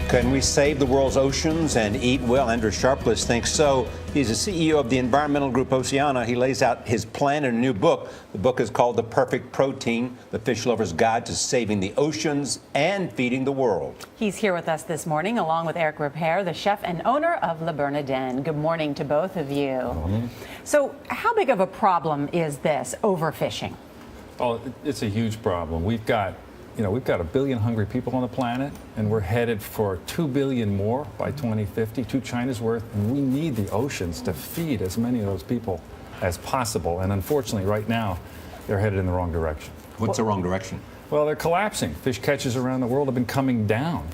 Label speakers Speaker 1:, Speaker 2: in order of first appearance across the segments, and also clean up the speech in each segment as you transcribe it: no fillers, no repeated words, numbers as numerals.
Speaker 1: Can we save the world's oceans and eat well? Andrew Sharpless thinks so. He's the CEO of the environmental group Oceana. He lays out his plan in a new book. The book is called The Perfect Protein, The Fish Lover's Guide to Saving the Oceans and Feeding the World.
Speaker 2: He's here with us this morning, along with Eric Ripert, the chef and owner of Le Bernardin. Good morning to both of you.
Speaker 3: Good morning.
Speaker 2: So how big of a problem is this, overfishing?
Speaker 3: Oh, it's a huge problem. We've got a billion hungry people on the planet, and we're headed for 2 billion more by 2050, 2 China's worth, and we need the oceans to feed as many of those people as possible. And unfortunately, right now, they're headed in the wrong direction.
Speaker 1: What's the wrong direction?
Speaker 3: Well, they're collapsing. Fish catches around the world have been coming down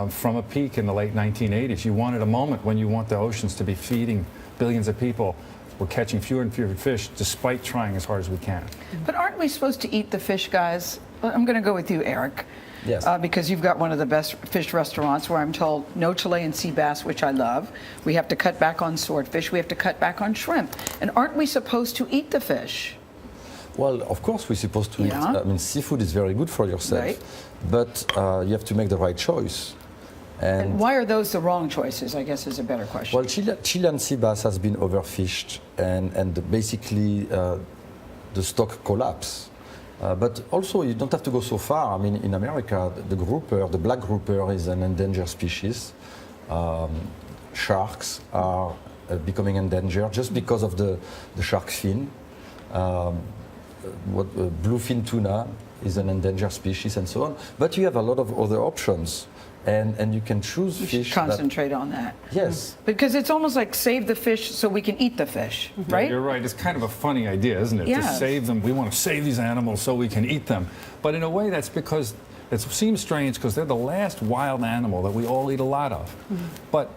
Speaker 3: from a peak in the late 1980s. You wanted a moment when you want the oceans to be feeding billions of people. We're catching fewer and fewer fish despite trying as hard as we can.
Speaker 4: But aren't we supposed to eat the fish, guys? I'm going to go with you, Eric.
Speaker 5: Yes.
Speaker 4: Because you've got one of the best fish restaurants where I'm told no Chilean sea bass, which I love. We have to cut back on swordfish. We have to cut back on shrimp. And aren't we supposed to eat the fish?
Speaker 5: Well, of course we're supposed to eat. I mean, seafood is very good for yourself,
Speaker 4: right?
Speaker 5: But you have to make the right choice.
Speaker 4: And why are those the wrong choices, I guess, is a better question.
Speaker 5: Well, Chilean sea bass has been overfished, and basically the stock collapsed. But also, you don't have to go so far. I mean, in America, the grouper, the black grouper, is an endangered species. Sharks are becoming endangered just because of the shark fin. Bluefin tuna is an endangered species, and so on. But you have a lot of other options. And you can choose
Speaker 4: we
Speaker 5: fish.
Speaker 4: Should concentrate on that.
Speaker 5: Yes.
Speaker 4: Because it's almost like save the fish so we can eat the fish, right?
Speaker 3: You're right. It's kind of a funny idea, isn't it?
Speaker 4: Yes.
Speaker 3: To save them. We want to save these animals so we can eat them. But in a way, that's because it seems strange because they're the last wild animal that we all eat a lot of. But,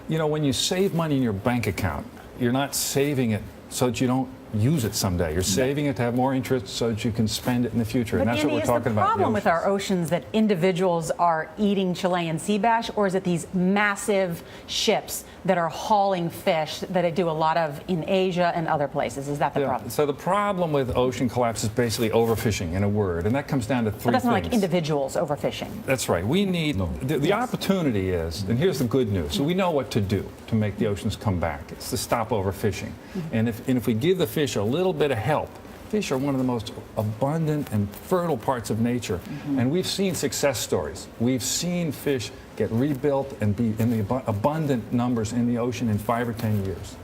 Speaker 3: when you save money in your bank account, you're not saving it so that you don't use it someday. You're saving it to have more interest so that you can spend it in the future.
Speaker 2: But
Speaker 3: and that's
Speaker 2: Andy,
Speaker 3: what we're talking about.
Speaker 2: Is the problem with our oceans that individuals are eating Chilean sea bass, or is it these massive ships that are hauling fish that they do a lot of in Asia and other places? Is that the problem?
Speaker 3: So the problem with ocean collapse is basically overfishing, in a word, and that comes down to 3 things.
Speaker 2: But that's not like individuals overfishing.
Speaker 3: That's right. We need, the opportunity is, and here's the good news, so we know what to do to make the oceans come back. It's to stop overfishing. And if we give the fish a little bit of help, fish are one of the most abundant and fertile parts of nature. And we've seen success stories. We've seen fish get rebuilt and be in the abundant numbers in the ocean in 5 or 10 years.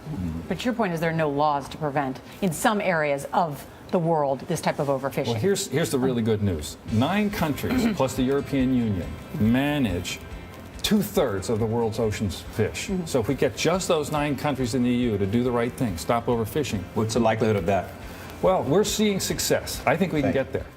Speaker 2: But your point is there are no laws to prevent, in some areas of the world, this type of overfishing.
Speaker 3: Well, here's the really good news. 9 countries, plus the European Union, manage 2/3 of the world's oceans fish. So if we get just those 9 countries in the EU to do the right thing, stop overfishing.
Speaker 1: What's the likelihood of that?
Speaker 3: Well, we're seeing success. I think we can get there.